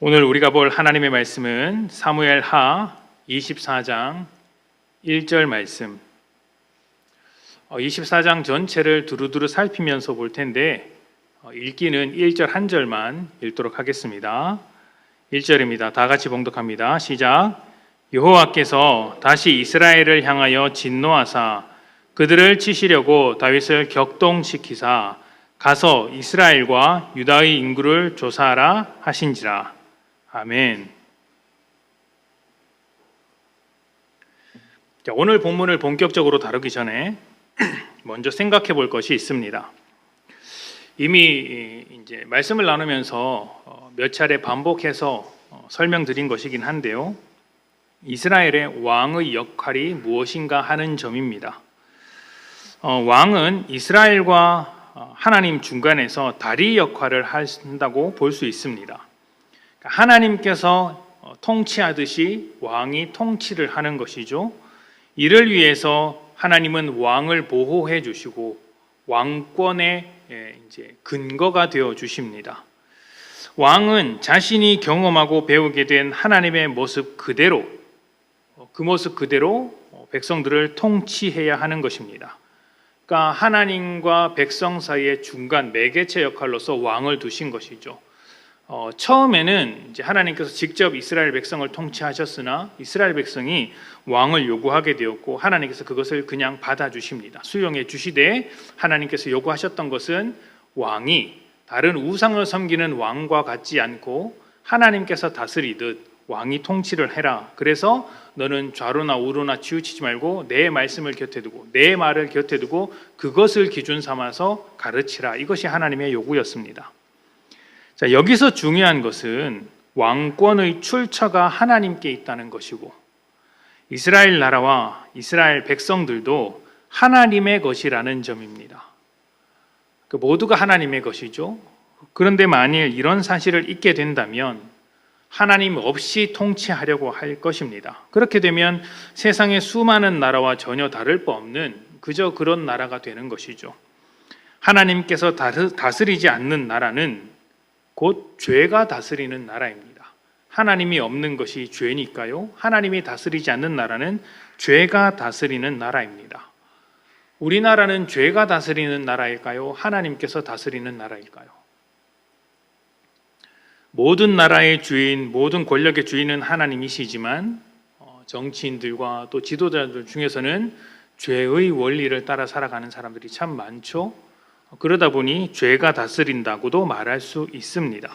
오늘 우리가 볼 하나님의 말씀은 사무엘하 24장 1절 말씀. 24장 전체를 두루두루 살피면서 볼 텐데 읽기는 1절 한 절만 읽도록 하겠습니다. 1절입니다. 다 같이 봉독합니다. 시작. 여호와께서 다시 이스라엘을 향하여 진노하사 그들을 치시려고 다윗을 격동시키사 가서 이스라엘과 유다의 인구를 조사하라 하신지라. 아멘. 자, 오늘 본문을 본격적으로 다루기 전에 먼저 생각해 볼 것이 있습니다. 이미 이제 말씀을 나누면서 몇 차례 반복해서 설명드린 것이긴 한데요. 이스라엘의 왕의 역할이 무엇인가 하는 점입니다. 왕은 이스라엘과 하나님 중간에서 다리 역할을 한다고 볼 수 있습니다. 하나님께서 통치하듯이 왕이 통치를 하는 것이죠. 이를 위해서 하나님은 왕을 보호해 주시고 왕권의 이제 근거가 되어 주십니다. 왕은 자신이 경험하고 배우게 된 하나님의 모습 그대로, 그 모습 그대로 백성들을 통치해야 하는 것입니다. 그러니까 하나님과 백성 사이의 중간 매개체 역할로서 왕을 두신 것이죠. 처음에는 이제 하나님께서 직접 이스라엘 백성을 통치하셨으나 이스라엘 백성이 왕을 요구하게 되었고 하나님께서 그것을 그냥 받아주십니다. 수용해 주시되 하나님께서 요구하셨던 것은 왕이 다른 우상을 섬기는 왕과 같지 않고 하나님께서 다스리듯 왕이 통치를 해라. 그래서 너는 좌로나 우로나 치우치지 말고 내 말씀을 곁에 두고 내 말을 곁에 두고 그것을 기준 삼아서 가르치라. 이것이 하나님의 요구였습니다. 자, 여기서 중요한 것은 왕권의 출처가 하나님께 있다는 것이고 이스라엘 나라와 이스라엘 백성들도 하나님의 것이라는 점입니다. 모두가 하나님의 것이죠. 그런데 만일 이런 사실을 잊게 된다면 하나님 없이 통치하려고 할 것입니다. 그렇게 되면 세상의 수많은 나라와 전혀 다를 바 없는 그저 그런 나라가 되는 것이죠. 하나님께서 다스리지 않는 나라는 곧 죄가 다스리는 나라입니다. 하나님이 없는 것이 죄니까요. 하나님이 다스리지 않는 나라는 죄가 다스리는 나라입니다. 우리나라는 죄가 다스리는 나라일까요? 하나님께서 다스리는 나라일까요? 모든 나라의 주인, 모든 권력의 주인은 하나님이시지만 정치인들과 또 지도자들 중에서는 죄의 원리를 따라 살아가는 사람들이 참 많죠. 그러다 보니 죄가 다스린다고도 말할 수 있습니다.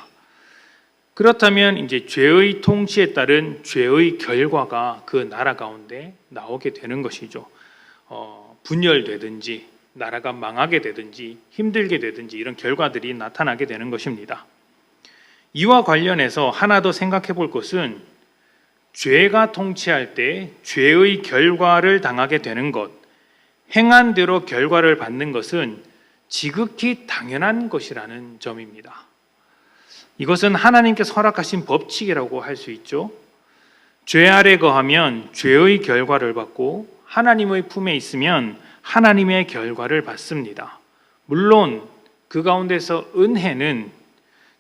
그렇다면 이제 죄의 통치에 따른 죄의 결과가 그 나라 가운데 나오게 되는 것이죠. 분열되든지 나라가 망하게 되든지 힘들게 되든지 이런 결과들이 나타나게 되는 것입니다. 이와 관련해서 하나 더 생각해 볼 것은 죄가 통치할 때 죄의 결과를 당하게 되는 것, 행한 대로 결과를 받는 것은 지극히 당연한 것이라는 점입니다. 이것은 하나님께서 허락하신 법칙이라고 할 수 있죠. 죄 아래 거하면 죄의 결과를 받고 하나님의 품에 있으면 하나님의 결과를 받습니다. 물론 그 가운데서 은혜는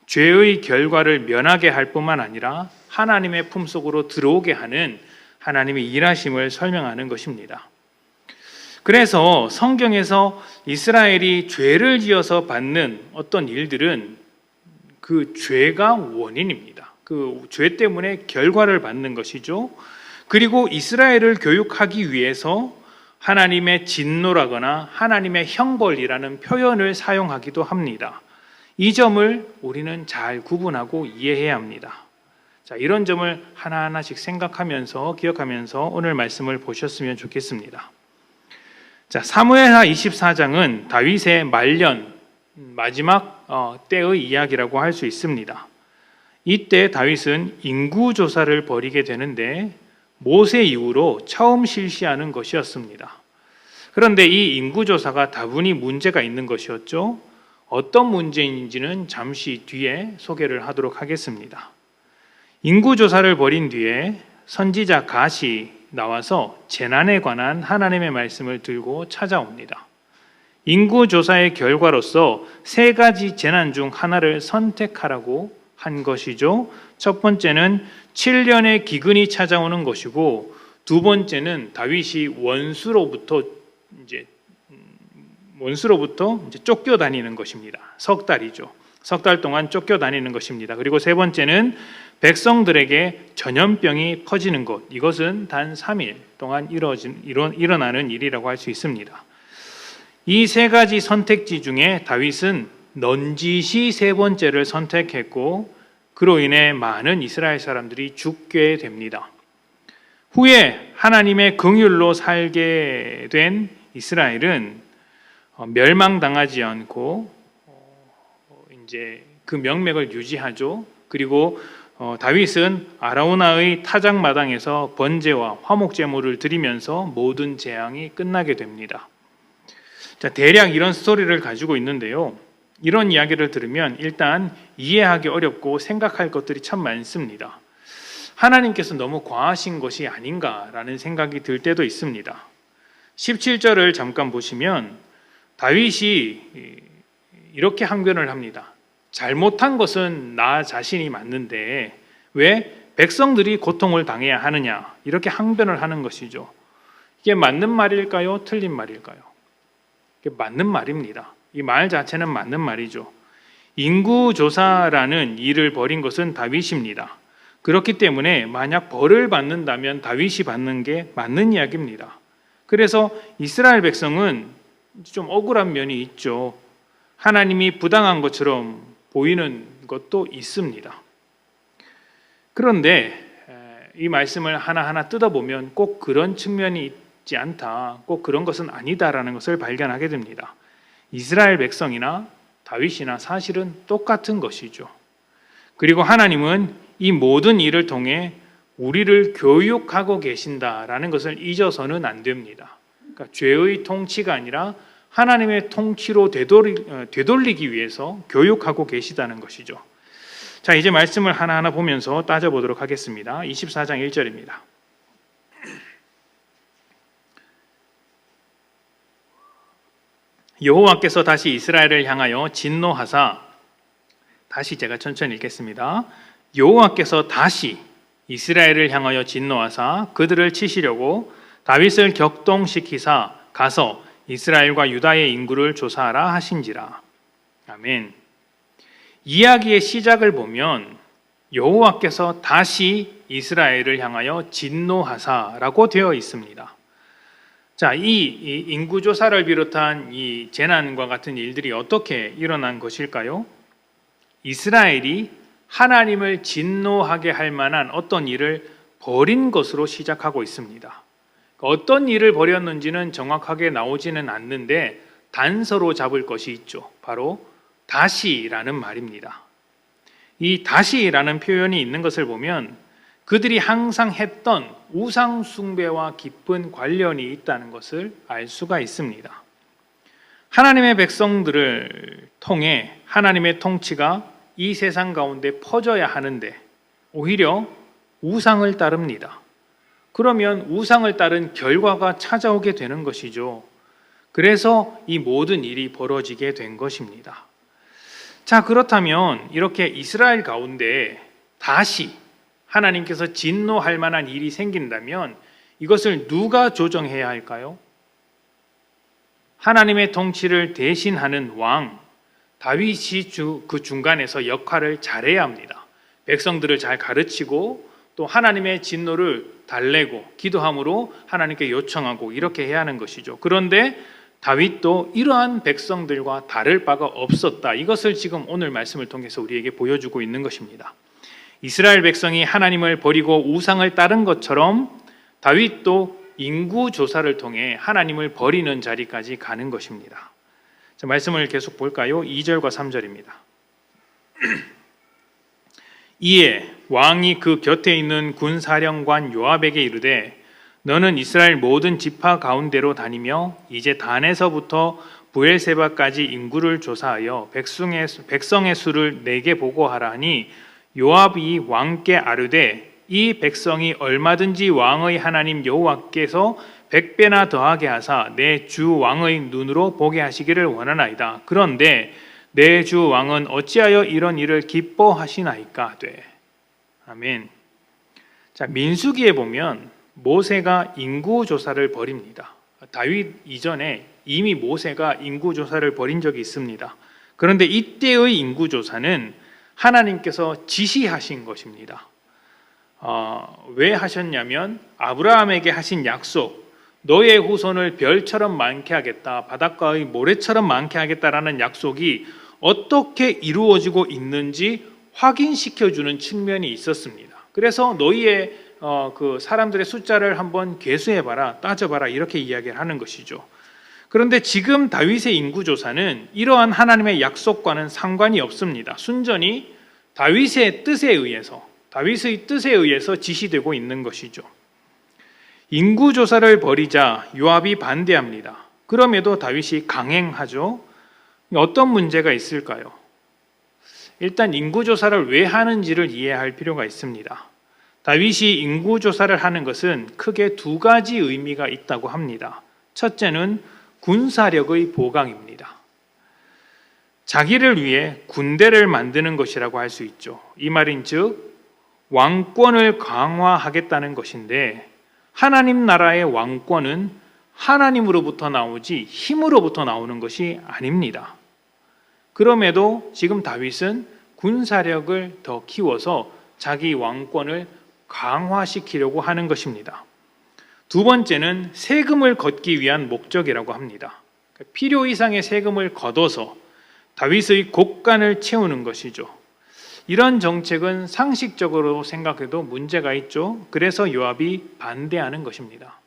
죄의 결과를 면하게 할 뿐만 아니라 하나님의 품속으로 들어오게 하는 하나님의 일하심을 설명하는 것입니다. 그래서 성경에서 이스라엘이 죄를 지어서 받는 어떤 일들은 그 죄가 원인입니다. 그 죄 때문에 결과를 받는 것이죠. 그리고 이스라엘을 교육하기 위해서 하나님의 진노라거나 하나님의 형벌이라는 표현을 사용하기도 합니다. 이 점을 우리는 잘 구분하고 이해해야 합니다. 자, 이런 점을 하나하나씩 생각하면서 기억하면서 오늘 말씀을 보셨으면 좋겠습니다. 자, 사무엘하 24장은 다윗의 말년, 마지막 때의 이야기라고 할 수 있습니다. 이때 다윗은 인구조사를 벌이게 되는데 모세 이후로 처음 실시하는 것이었습니다. 그런데 이 인구조사가 다분히 문제가 있는 것이었죠. 어떤 문제인지는 잠시 뒤에 소개를 하도록 하겠습니다. 인구조사를 벌인 뒤에 선지자 갓이 나와서 재난에 관한 하나님의 말씀을 들고 찾아옵니다. 인구조사의 결과로서 3가지 재난 중 하나를 선택하라고 한 것이죠. 첫 번째는 7년의 기근이 찾아오는 것이고, 두 번째는 다윗이 원수로부터 이제 쫓겨다니는 것입니다. 석 달이죠. 석 달 동안 쫓겨다니는 것입니다. 그리고 세 번째는 백성들에게 전염병이 퍼지는 것. 이것은 단 3일 동안 일어나는 일이라고 할 수 있습니다. 이 세 가지 선택지 중에 다윗은 넌지시 세 번째를 선택했고, 그로 인해 많은 이스라엘 사람들이 죽게 됩니다. 후에 하나님의 긍휼로 살게 된 이스라엘은 멸망당하지 않고 이제 그 명맥을 유지하죠. 그리고 다윗은 아라우나의 타작마당에서 번제와 화목제물을 드리면서 모든 재앙이 끝나게 됩니다. 자, 대략 이런 스토리를 가지고 있는데요. 이런 이야기를 들으면 일단 이해하기 어렵고 생각할 것들이 참 많습니다. 하나님께서 너무 과하신 것이 아닌가라는 생각이 들 때도 있습니다. 17절을 잠깐 보시면 다윗이 이렇게 항변을 합니다. 잘못한 것은 나 자신이 맞는데 왜 백성들이 고통을 당해야 하느냐, 이렇게 항변을 하는 것이죠. 이게 맞는 말일까요? 틀린 말일까요? 이게 맞는 말입니다. 이 말 자체는 맞는 말이죠. 인구조사라는 일을 벌인 것은 다윗입니다. 그렇기 때문에 만약 벌을 받는다면 다윗이 받는 게 맞는 이야기입니다. 그래서 이스라엘 백성은 좀 억울한 면이 있죠. 하나님이 부당한 것처럼 보이는 것도 있습니다. 그런데 이 말씀을 하나하나 뜯어보면 꼭 그런 측면이 있지 않다, 꼭 그런 것은 아니다라는 것을 발견하게 됩니다. 이스라엘 백성이나 다윗이나 사실은 똑같은 것이죠. 그리고 하나님은 이 모든 일을 통해 우리를 교육하고 계신다라는 것을 잊어서는 안 됩니다. 그러니까 죄의 통치가 아니라 하나님의 통치로 되돌리기 위해서 교육하고 계시다는 것이죠. 자, 이제 말씀을 하나하나 보면서 따져보도록 하겠습니다. 24장 1절입니다. 여호와께서 다시 이스라엘을 향하여 진노하사, 다시 제가 천천히 읽겠습니다. 여호와께서 다시 이스라엘을 향하여 진노하사 그들을 치시려고 다윗을 격동시키사 가서 이스라엘과 유다의 인구를 조사하라 하신지라. 아멘. 이야기의 시작을 보면 여호와께서 다시 이스라엘을 향하여 진노하사라고 되어 있습니다. 자, 이 인구조사를 비롯한 이 재난과 같은 일들이 어떻게 일어난 것일까요? 이스라엘이 하나님을 진노하게 할 만한 어떤 일을 벌인 것으로 시작하고 있습니다. 어떤 일을 벌였는지는 정확하게 나오지는 않는데 단서로 잡을 것이 있죠. 바로 다시라는 말입니다. 이 다시라는 표현이 있는 것을 보면 그들이 항상 했던 우상 숭배와 깊은 관련이 있다는 것을 알 수가 있습니다. 하나님의 백성들을 통해 하나님의 통치가 이 세상 가운데 퍼져야 하는데 오히려 우상을 따릅니다. 그러면 우상을 따른 결과가 찾아오게 되는 것이죠. 그래서 이 모든 일이 벌어지게 된 것입니다. 자, 그렇다면 이렇게 이스라엘 가운데 다시 하나님께서 진노할 만한 일이 생긴다면 이것을 누가 조정해야 할까요? 하나님의 통치를 대신하는 왕 다윗이 그 중간에서 역할을 잘해야 합니다. 백성들을 잘 가르치고 또 하나님의 진노를 달래고 기도함으로 하나님께 요청하고 이렇게 해야 하는 것이죠. 그런데 다윗도 이러한 백성들과 다를 바가 없었다. 이것을 지금 오늘 말씀을 통해서 우리에게 보여주고 있는 것입니다. 이스라엘 백성이 하나님을 버리고 우상을 따른 것처럼 다윗도 인구 조사를 통해 하나님을 버리는 자리까지 가는 것입니다. 자, 말씀을 계속 볼까요? 2절과 3절입니다. 이에 왕이 그 곁에 있는 군사령관 요압에게 이르되 너는 이스라엘 모든 지파 가운데로 다니며 이제 단에서부터 부엘세바까지 인구를 조사하여 백성의 수를 내게 보고하라 하니 요압이 왕께 아뢰되 이 백성이 얼마든지 왕의 하나님 여호와께서 100배나 더하게 하사 내 주 왕의 눈으로 보게 하시기를 원하나이다. 그런데 내 주 왕은 어찌하여 이런 일을 기뻐하시나이까 하되. 아멘. 자, 민수기에 보면 모세가 인구 조사를 벌입니다. 다윗 이전에 이미 모세가 인구 조사를 벌인 적이 있습니다. 그런데 이때의 인구 조사는 하나님께서 지시하신 것입니다. 왜 하셨냐면 아브라함에게 하신 약속, 너의 후손을 별처럼 많게 하겠다, 바닷가의 모래처럼 많게 하겠다라는 약속이 어떻게 이루어지고 있는지 확인시켜주는 측면이 있었습니다. 그래서 너희의 그 사람들의 숫자를 한번 계수해봐라, 따져봐라, 이렇게 이야기를 하는 것이죠. 그런데 지금 다윗의 인구조사는 이러한 하나님의 약속과는 상관이 없습니다. 순전히 다윗의 뜻에 의해서 지시되고 있는 것이죠. 인구조사를 벌이자 요압이 반대합니다. 그럼에도 다윗이 강행하죠. 어떤 문제가 있을까요? 일단 인구조사를 왜 하는지를 이해할 필요가 있습니다. 다윗이 인구조사를 하는 것은 크게 두 가지 의미가 있다고 합니다. 첫째는 군사력의 보강입니다. 자기를 위해 군대를 만드는 것이라고 할 수 있죠. 이 말인즉 왕권을 강화하겠다는 것인데, 하나님 나라의 왕권은 하나님으로부터 나오지 힘으로부터 나오는 것이 아닙니다. 그럼에도 지금 다윗은 군사력을 더 키워서 자기 왕권을 강화시키려고 하는 것입니다. 두 번째는 세금을 걷기 위한 목적이라고 합니다. 필요 이상의 세금을 걷어서 다윗의 곳간을 채우는 것이죠. 이런 정책은 상식적으로 생각해도 문제가 있죠. 그래서 요압이 반대하는 것입니다.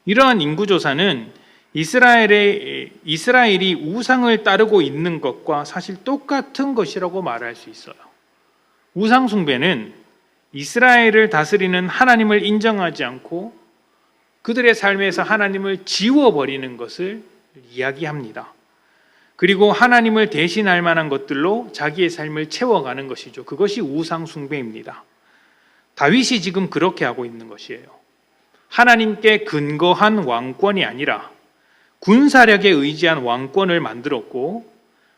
이러한 인구조사는 이스라엘이 우상을 따르고 있는 것과 사실 똑같은 것이라고 말할 수 있어요. 우상 숭배는 이스라엘을 다스리는 하나님을 인정하지 않고 그들의 삶에서 하나님을 지워버리는 것을 이야기합니다. 그리고 하나님을 대신할 만한 것들로 자기의 삶을 채워가는 것이죠. 그것이 우상 숭배입니다. 다윗이 지금 그렇게 하고 있는 것이에요. 하나님께 근거한 왕권이 아니라 군사력에 의지한 왕권을 만들었고,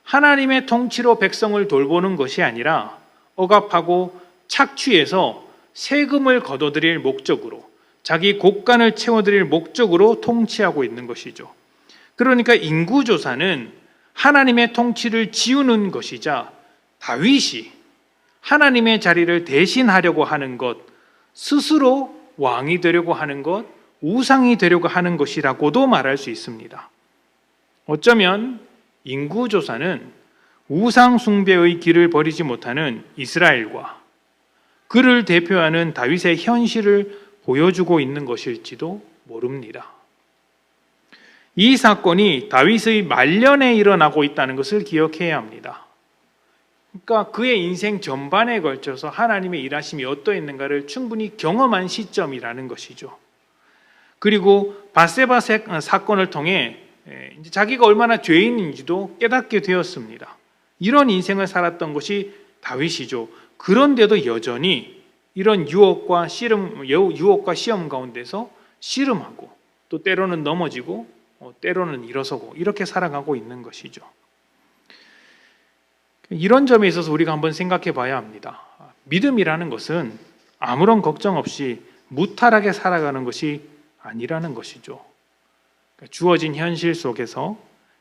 하나님의 통치로 백성을 돌보는 것이 아니라 억압하고 착취해서 세금을 걷어들일 목적으로, 자기 곳간을 채워드릴 목적으로 통치하고 있는 것이죠. 그러니까 인구조사는 하나님의 통치를 지우는 것이자 다윗이 하나님의 자리를 대신하려고 하는 것, 스스로 왕이 되려고 하는 것, 우상이 되려고 하는 것이라고도 말할 수 있습니다. 어쩌면 인구조사는 우상 숭배의 길을 버리지 못하는 이스라엘과 그를 대표하는 다윗의 현실을 보여주고 있는 것일지도 모릅니다. 이 사건이 다윗의 말년에 일어나고 있다는 것을 기억해야 합니다. 그러니까 그의 인생 전반에 걸쳐서 하나님의 일하심이 어떠했는가를 충분히 경험한 시점이라는 것이죠. 그리고 밧세바 사건을 통해 자기가 얼마나 죄인인지도 깨닫게 되었습니다. 이런 인생을 살았던 것이 다윗이죠. 그런데도 여전히 이런 유혹과 시험 가운데서 씨름하고, 또 때로는 넘어지고 때로는 일어서고 이렇게 살아가고 있는 것이죠. 이런 점에 있어서 우리가 한번 생각해 봐야 합니다. 믿음이라는 것은 아무런 걱정 없이 무탈하게 살아가는 것이 아니라는 것이죠. 주어진 현실 속에서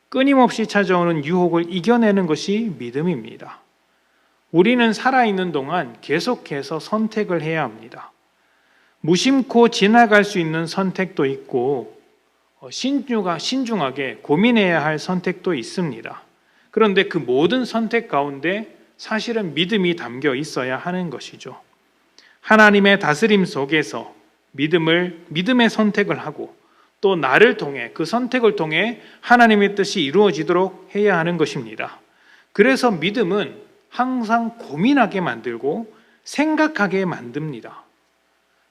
끊임없이 찾아오는 유혹을 이겨내는 것이 믿음입니다. 우리는 살아있는 동안 계속해서 선택을 해야 합니다. 무심코 지나갈 수 있는 선택도 있고 신중하게 고민해야 할 선택도 있습니다. 그런데 그 모든 선택 가운데 사실은 믿음이 담겨 있어야 하는 것이죠. 하나님의 다스림 속에서 믿음의 선택을 하고, 또 나를 통해, 그 선택을 통해 하나님의 뜻이 이루어지도록 해야 하는 것입니다. 그래서 믿음은 항상 고민하게 만들고 생각하게 만듭니다.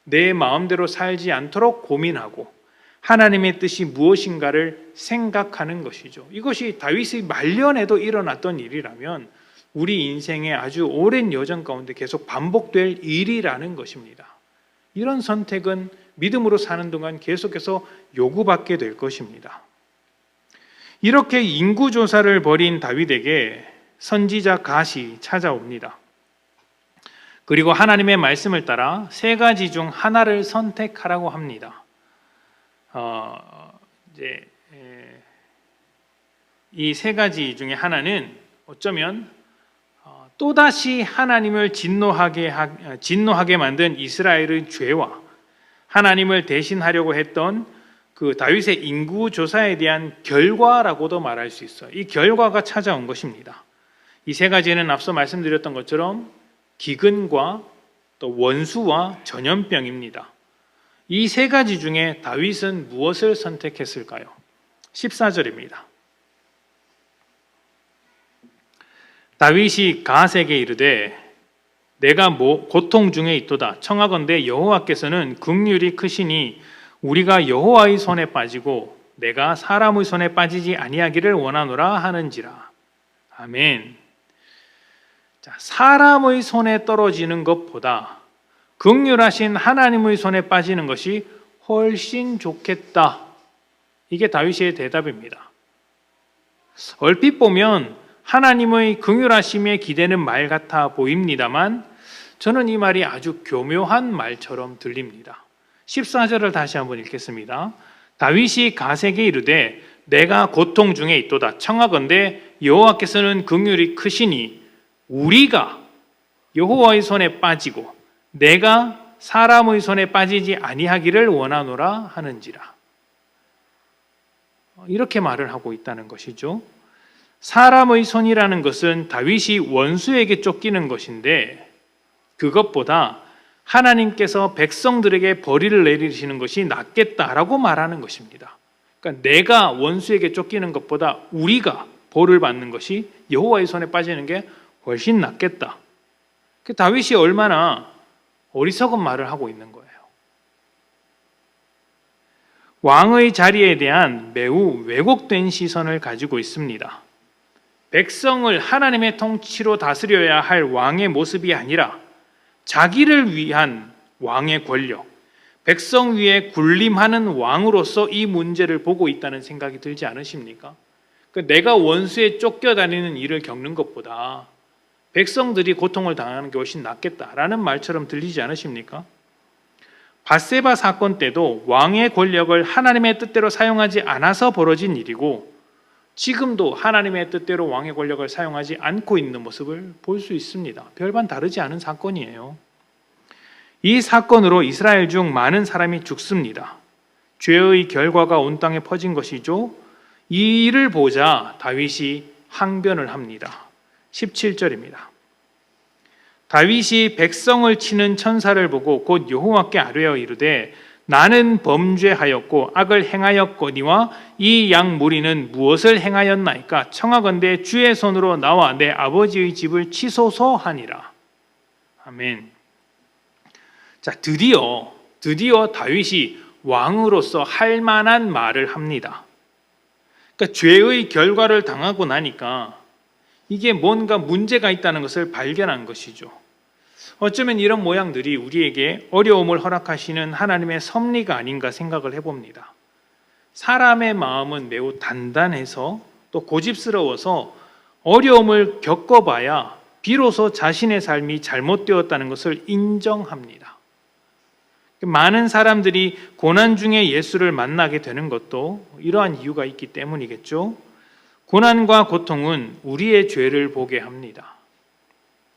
내 마음대로 살지 않도록 고민하고 하나님의 뜻이 무엇인가를 생각하는 것이죠. 이것이 다윗의 말년에도 일어났던 일이라면 우리 인생의 아주 오랜 여정 가운데 계속 반복될 일이라는 것입니다. 이런 선택은 믿음으로 사는 동안 계속해서 요구받게 될 것입니다. 이렇게 인구조사를 벌인 다윗에게 선지자 갓이 찾아옵니다. 그리고 하나님의 말씀을 따라 세 가지 중 하나를 선택하라고 합니다. 이 세 가지 중에 하나는 어쩌면 또다시 하나님을 진노하게 만든 이스라엘의 죄와 하나님을 대신하려고 했던 그 다윗의 인구 조사에 대한 결과라고도 말할 수 있어요. 이 결과가 찾아온 것입니다. 이 세 가지는 앞서 말씀드렸던 것처럼 기근과 또 원수와 전염병입니다. 이 세 가지 중에 다윗은 무엇을 선택했을까요? 14절입니다. 다윗이 갓에게 이르되 내가 고통 중에 있도다. 청하건대 여호와께서는 긍휼이 크시니 우리가 여호와의 손에 빠지고 내가 사람의 손에 빠지지 아니하기를 원하노라 하는지라. 아멘. 자, 사람의 손에 떨어지는 것보다 긍휼하신 하나님의 손에 빠지는 것이 훨씬 좋겠다. 이게 다윗의 대답입니다. 얼핏 보면 하나님의 긍휼하심에 기대는 말 같아 보입니다만 저는 이 말이 아주 교묘한 말처럼 들립니다. 14절을 다시 한번 읽겠습니다. 다윗이 갓에게 이르되 내가 고통 중에 있도다. 청하건대 여호와께서는 긍휼이 크시니 우리가 여호와의 손에 빠지고 내가 사람의 손에 빠지지 아니하기를 원하노라 하는지라. 이렇게 말을 하고 있다는 것이죠. 사람의 손이라는 것은 다윗이 원수에게 쫓기는 것인데 그것보다 하나님께서 백성들에게 벌을 내리시는 것이 낫겠다라고 말하는 것입니다. 그러니까 내가 원수에게 쫓기는 것보다 우리가 벌을 받는 것이 여호와의 손에 빠지는 게 훨씬 낫겠다. 다윗이 얼마나 어리석은 말을 하고 있는 거예요. 왕의 자리에 대한 매우 왜곡된 시선을 가지고 있습니다. 백성을 하나님의 통치로 다스려야 할 왕의 모습이 아니라 자기를 위한 왕의 권력, 백성 위에 군림하는 왕으로서 이 문제를 보고 있다는 생각이 들지 않으십니까? 내가 원수에 쫓겨다니는 일을 겪는 것보다 백성들이 고통을 당하는 게 훨씬 낫겠다라는 말처럼 들리지 않으십니까? 밧세바 사건 때도 왕의 권력을 하나님의 뜻대로 사용하지 않아서 벌어진 일이고 지금도 하나님의 뜻대로 왕의 권력을 사용하지 않고 있는 모습을 볼 수 있습니다. 별반 다르지 않은 사건이에요. 이 사건으로 이스라엘 중 많은 사람이 죽습니다. 죄의 결과가 온 땅에 퍼진 것이죠. 이 일을 보자 다윗이 항변을 합니다. 17절입니다. 다윗이 백성을 치는 천사를 보고 곧 여호와께 아뢰어 이르되 나는 범죄하였고 악을 행하였거니와 이 양 무리는 무엇을 행하였나이까? 청하건대 주의 손으로 나와 내 아버지의 집을 치소서 하니라. 아멘. 자, 드디어 다윗이 왕으로서 할 만한 말을 합니다. 그러니까 죄의 결과를 당하고 나니까 이게 뭔가 문제가 있다는 것을 발견한 것이죠. 어쩌면 이런 모양들이 우리에게 어려움을 허락하시는 하나님의 섭리가 아닌가 생각을 해봅니다. 사람의 마음은 매우 단단해서 또 고집스러워서 어려움을 겪어봐야 비로소 자신의 삶이 잘못되었다는 것을 인정합니다. 많은 사람들이 고난 중에 예수를 만나게 되는 것도 이러한 이유가 있기 때문이겠죠. 고난과 고통은 우리의 죄를 보게 합니다.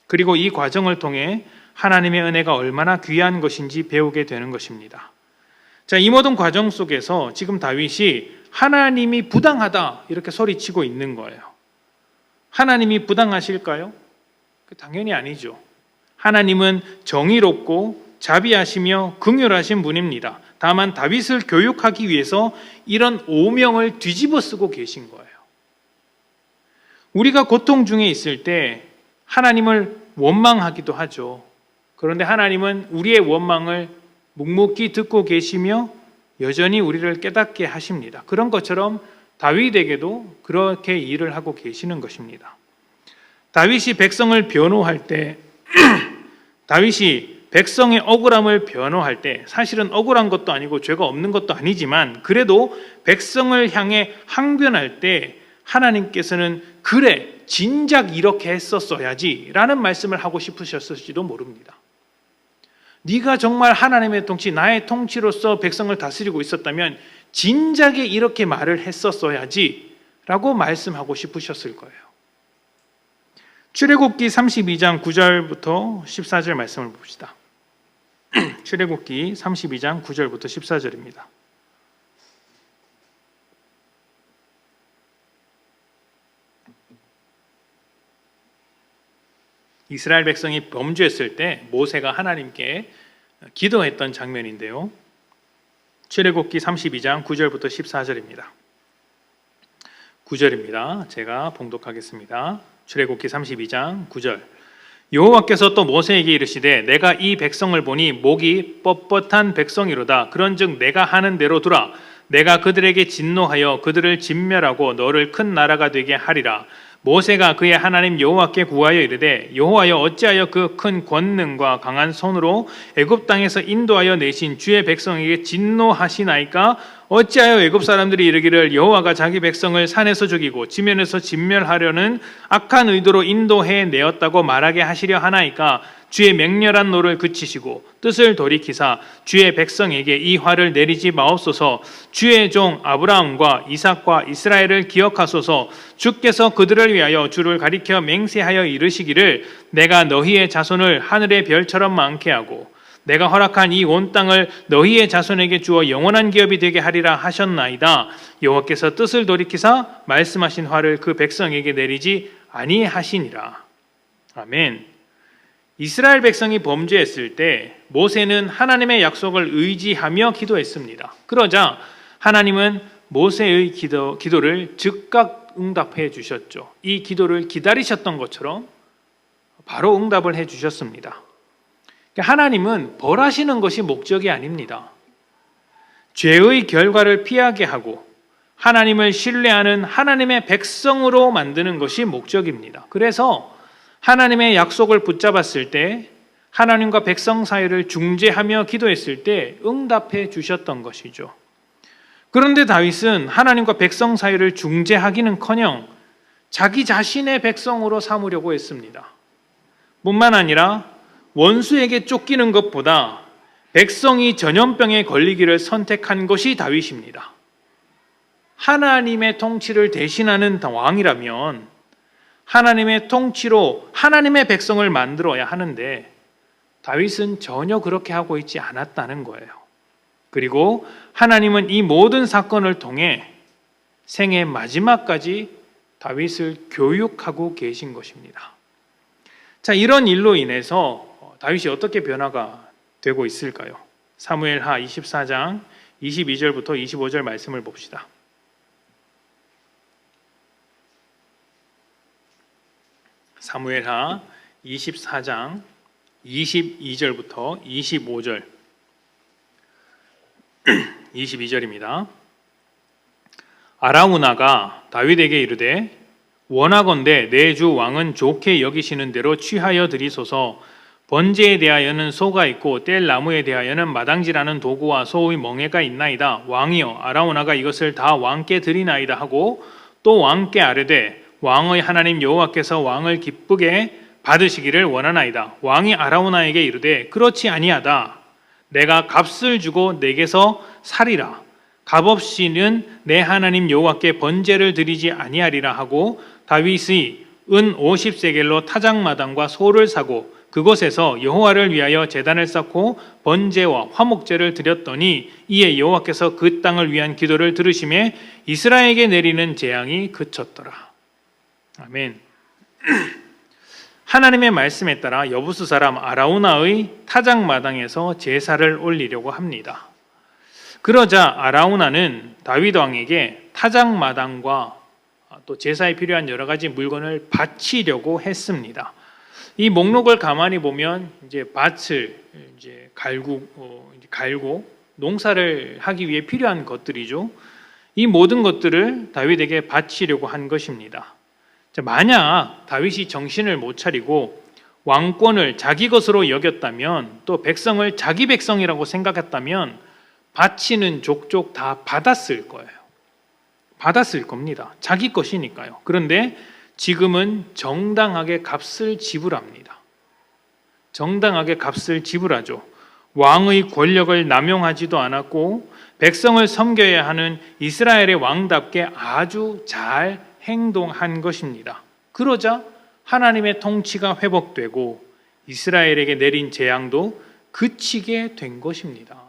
그리고 이 과정을 통해 하나님의 은혜가 얼마나 귀한 것인지 배우게 되는 것입니다. 자, 이 모든 과정 속에서 지금 다윗이 하나님이 부당하다 이렇게 소리치고 있는 거예요. 하나님이 부당하실까요? 당연히 아니죠. 하나님은 정의롭고 자비하시며 긍휼하신 분입니다. 다만 다윗을 교육하기 위해서 이런 오명을 뒤집어 쓰고 계신 거예요. 우리가 고통 중에 있을 때 하나님을 원망하기도 하죠. 그런데 하나님은 우리의 원망을 묵묵히 듣고 계시며 여전히 우리를 깨닫게 하십니다. 그런 것처럼 다윗에게도 그렇게 일을 하고 계시는 것입니다. 다윗이 백성을 변호할 때 다윗이 백성의 억울함을 변호할 때, 사실은 억울한 것도 아니고 죄가 없는 것도 아니지만 그래도 백성을 향해 항변할 때 하나님께서는 그래, 진작 이렇게 했었어야지 라는 말씀을 하고 싶으셨을지도 모릅니다. 네가 정말 하나님의 통치, 나의 통치로서 백성을 다스리고 있었다면 진작에 이렇게 말을 했었어야지 라고 말씀하고 싶으셨을 거예요. 출애굽기 32장 9절부터 14절 말씀을 봅시다. 출애굽기 32장 9절부터 14절입니다. 이스라엘 백성이 범죄했을 때 모세가 하나님께 기도했던 장면인데요. 출애굽기 32장 9절부터 14절입니다. 9절입니다. 제가 봉독하겠습니다. 출애굽기 32장 9절. 여호와께서 또 모세에게 이르시되 내가 이 백성을 보니 목이 뻣뻣한 백성이로다. 그런즉 내가 하는 대로 두라. 내가 그들에게 진노하여 그들을 진멸하고 너를 큰 나라가 되게 하리라. 모세가 그의 하나님 여호와께 구하여 이르되 여호와여 어찌하여 그 큰 권능과 강한 손으로 애굽 땅에서 인도하여 내신 주의 백성에게 진노하시나이까? 어찌하여 애굽 사람들이 이르기를 여호와가 자기 백성을 산에서 죽이고 지면에서 진멸하려는 악한 의도로 인도해 내었다고 말하게 하시려 하나이까? 주의 맹렬한 노를 그치시고 뜻을 돌이키사 주의 백성에게 이 화를 내리지 마옵소서. 주의 종 아브라함과 이삭과 이스라엘을 기억하소서. 주께서 그들을 위하여 주를 가리켜 맹세하여 이르시기를 내가 너희의 자손을 하늘의 별처럼 많게 하고 내가 허락한 이 온 땅을 너희의 자손에게 주어 영원한 기업이 되게 하리라 하셨나이다. 여호와께서 뜻을 돌이키사 말씀하신 화를 그 백성에게 내리지 아니하시니라. 아멘. 이스라엘 백성이 범죄했을 때 모세는 하나님의 약속을 의지하며 기도했습니다. 그러자 하나님은 모세의 기도를 즉각 응답해 주셨죠. 이 기도를 기다리셨던 것처럼 바로 응답을 해 주셨습니다. 하나님은 벌하시는 것이 목적이 아닙니다. 죄의 결과를 피하게 하고 하나님을 신뢰하는 하나님의 백성으로 만드는 것이 목적입니다. 그래서 하나님의 약속을 붙잡았을 때 하나님과 백성 사이를 중재하며 기도했을 때 응답해 주셨던 것이죠. 그런데 다윗은 하나님과 백성 사이를 중재하기는커녕 자기 자신의 백성으로 삼으려고 했습니다. 뿐만 아니라 원수에게 쫓기는 것보다 백성이 전염병에 걸리기를 선택한 것이 다윗입니다. 하나님의 통치를 대신하는 왕이라면 하나님의 통치로 하나님의 백성을 만들어야 하는데 다윗은 전혀 그렇게 하고 있지 않았다는 거예요. 그리고 하나님은 이 모든 사건을 통해 생애 마지막까지 다윗을 교육하고 계신 것입니다. 자, 이런 일로 인해서 다윗이 어떻게 변화가 되고 있을까요? 사무엘하 24장 22절부터 25절 말씀을 봅시다. 사무엘하 24장 22절부터 25절 22절입니다. 아라우나가 다윗에게 이르되 원하건대 내 주 왕은 좋게 여기시는 대로 취하여 드리소서. 번제에 대하여는 소가 있고 뗄 나무에 대하여는 마당질하는 도구와 소의 멍에가 있나이다. 왕이여 아라우나가 이것을 다 왕께 드리나이다 하고 또 왕께 아뢰되 왕의 하나님 여호와께서 왕을 기쁘게 받으시기를 원하나이다. 왕이 아라우나에게 이르되 그렇지 아니하다. 내가 값을 주고 내게서 살이라. 값없이는 내 하나님 여호와께 번제를 드리지 아니하리라 하고 다윗의 은 50세겔로 타작마당과 소를 사고 그곳에서 여호와를 위하여 제단을 쌓고 번제와 화목제를 드렸더니 이에 여호와께서 그 땅을 위한 기도를 들으심에 이스라엘에게 내리는 재앙이 그쳤더라. 아멘. 하나님의 말씀에 따라 여부수 사람 아라우나의 타작마당에서 제사를 올리려고 합니다. 그러자 아라우나는 다윗 왕에게 타작마당과 또 제사에 필요한 여러 가지 물건을 바치려고 했습니다. 이 목록을 가만히 보면 이제 밭을 이제 갈고 농사를 하기 위해 필요한 것들이죠. 이 모든 것들을 다윗에게 바치려고 한 것입니다. 만약 다윗이 정신을 못 차리고 왕권을 자기 것으로 여겼다면, 또 백성을 자기 백성이라고 생각했다면 바치는 족족 다 받았을 거예요. 받았을 겁니다. 자기 것이니까요. 그런데 지금은 정당하게 값을 지불합니다. 정당하게 값을 지불하죠. 왕의 권력을 남용하지도 않았고 백성을 섬겨야 하는 이스라엘의 왕답게 아주 잘 행동한 것입니다. 그러자 하나님의 통치가 회복되고 이스라엘에게 내린 재앙도 그치게 된 것입니다.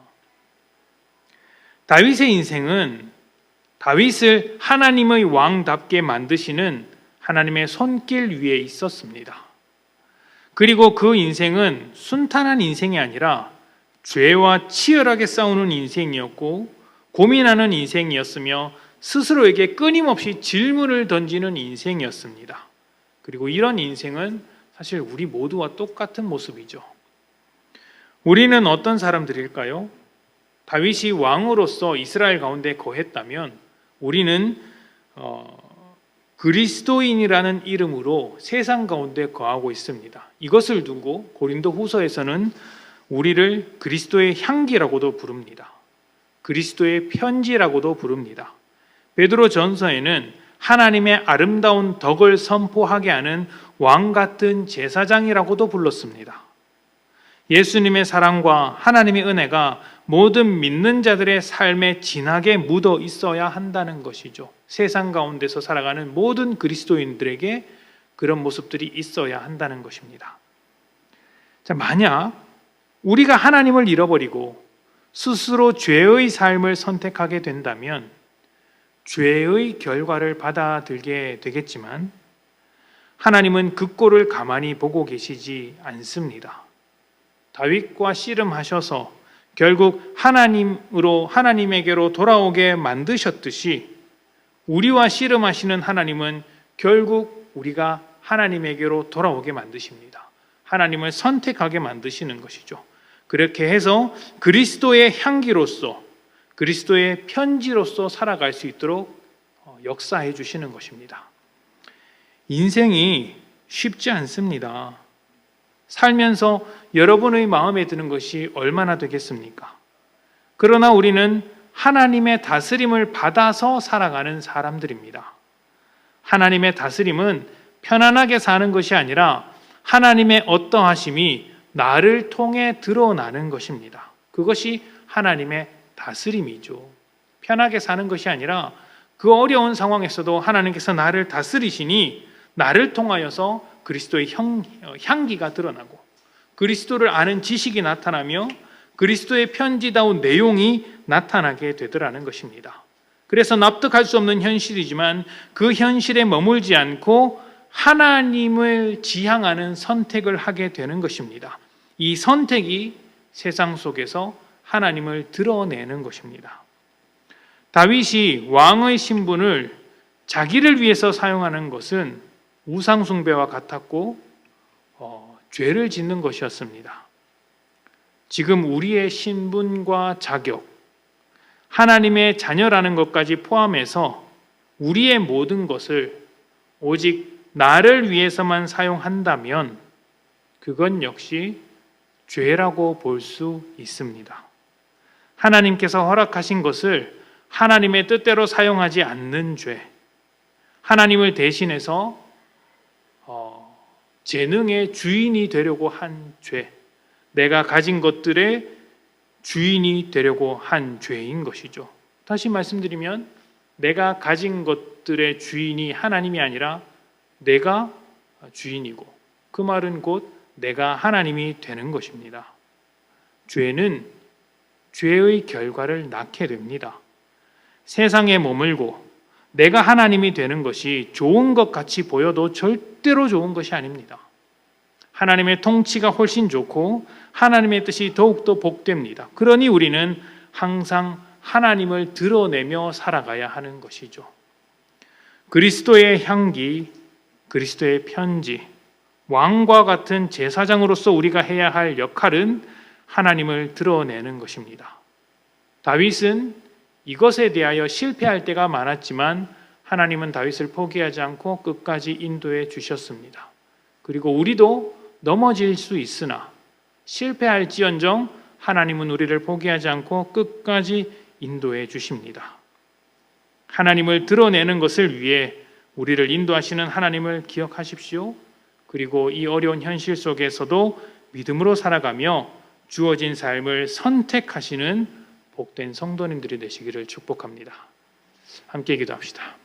다윗의 인생은 다윗을 하나님의 왕답게 만드시는 하나님의 손길 위에 있었습니다. 그리고 그 인생은 순탄한 인생이 아니라 죄와 치열하게 싸우는 인생이었고 고민하는 인생이었으며 스스로에게 끊임없이 질문을 던지는 인생이었습니다. 그리고 이런 인생은 사실 우리 모두와 똑같은 모습이죠. 우리는 어떤 사람들일까요? 다윗이 왕으로서 이스라엘 가운데 거했다면 우리는 그리스도인이라는 이름으로 세상 가운데 거하고 있습니다. 이것을 두고 고린도 후서에서는 우리를 그리스도의 향기라고도 부릅니다. 그리스도의 편지라고도 부릅니다. 베드로 전서에는 하나님의 아름다운 덕을 선포하게 하는 왕 같은 제사장이라고도 불렀습니다. 예수님의 사랑과 하나님의 은혜가 모든 믿는 자들의 삶에 진하게 묻어 있어야 한다는 것이죠. 세상 가운데서 살아가는 모든 그리스도인들에게 그런 모습들이 있어야 한다는 것입니다. 자, 만약 우리가 하나님을 잃어버리고 스스로 죄의 삶을 선택하게 된다면 죄의 결과를 받아들게 되겠지만 하나님은 그 꼴을 가만히 보고 계시지 않습니다. 다윗과 씨름하셔서 결국 하나님에게로 돌아오게 만드셨듯이 우리와 씨름하시는 하나님은 결국 우리가 하나님에게로 돌아오게 만드십니다. 하나님을 선택하게 만드시는 것이죠. 그렇게 해서 그리스도의 향기로서 그리스도의 편지로서 살아갈 수 있도록 역사해 주시는 것입니다. 인생이 쉽지 않습니다. 살면서 여러분의 마음에 드는 것이 얼마나 되겠습니까? 그러나 우리는 하나님의 다스림을 받아서 살아가는 사람들입니다. 하나님의 다스림은 편안하게 사는 것이 아니라 하나님의 어떠하심이 나를 통해 드러나는 것입니다. 그것이 하나님의 다스림이죠. 편하게 사는 것이 아니라 그 어려운 상황에서도 하나님께서 나를 다스리시니 나를 통하여서 그리스도의 향기가 드러나고 그리스도를 아는 지식이 나타나며 그리스도의 편지다운 내용이 나타나게 되더라는 것입니다. 그래서 납득할 수 없는 현실이지만 그 현실에 머물지 않고 하나님을 지향하는 선택을 하게 되는 것입니다. 이 선택이 세상 속에서 하나님을 드러내는 것입니다. 다윗이 왕의 신분을 자기를 위해서 사용하는 것은 우상숭배와 같았고 죄를 짓는 것이었습니다. 지금 우리의 신분과 자격, 하나님의 자녀라는 것까지 포함해서 우리의 모든 것을 오직 나를 위해서만 사용한다면 그건 역시 죄라고 볼 수 있습니다. 하나님께서 허락하신 것을 하나님의 뜻대로 사용하지 않는 죄, 하나님을 대신해서 재능의 주인이 되려고 한 죄, 내가 가진 것들의 주인이 되려고 한 죄인 것이죠. 다시 말씀드리면 내가 가진 것들의 주인이 하나님이 아니라 내가 주인이고 그 말은 곧 내가 하나님이 되는 것입니다. 죄는 죄의 결과를 낳게 됩니다. 세상에 머물고 내가 하나님이 되는 것이 좋은 것 같이 보여도 절대로 좋은 것이 아닙니다. 하나님의 통치가 훨씬 좋고 하나님의 뜻이 더욱더 복됩니다. 그러니 우리는 항상 하나님을 드러내며 살아가야 하는 것이죠. 그리스도의 향기, 그리스도의 편지, 왕과 같은 제사장으로서 우리가 해야 할 역할은 하나님을 드러내는 것입니다. 다윗은 이것에 대하여 실패할 때가 많았지만 하나님은 다윗을 포기하지 않고 끝까지 인도해 주셨습니다. 그리고 우리도 넘어질 수 있으나 실패할지언정 하나님은 우리를 포기하지 않고 끝까지 인도해 주십니다. 하나님을 드러내는 것을 위해 우리를 인도하시는 하나님을 기억하십시오. 그리고 이 어려운 현실 속에서도 믿음으로 살아가며 주어진 삶을 선택하시는 복된 성도님들이 되시기를 축복합니다. 함께 기도합시다.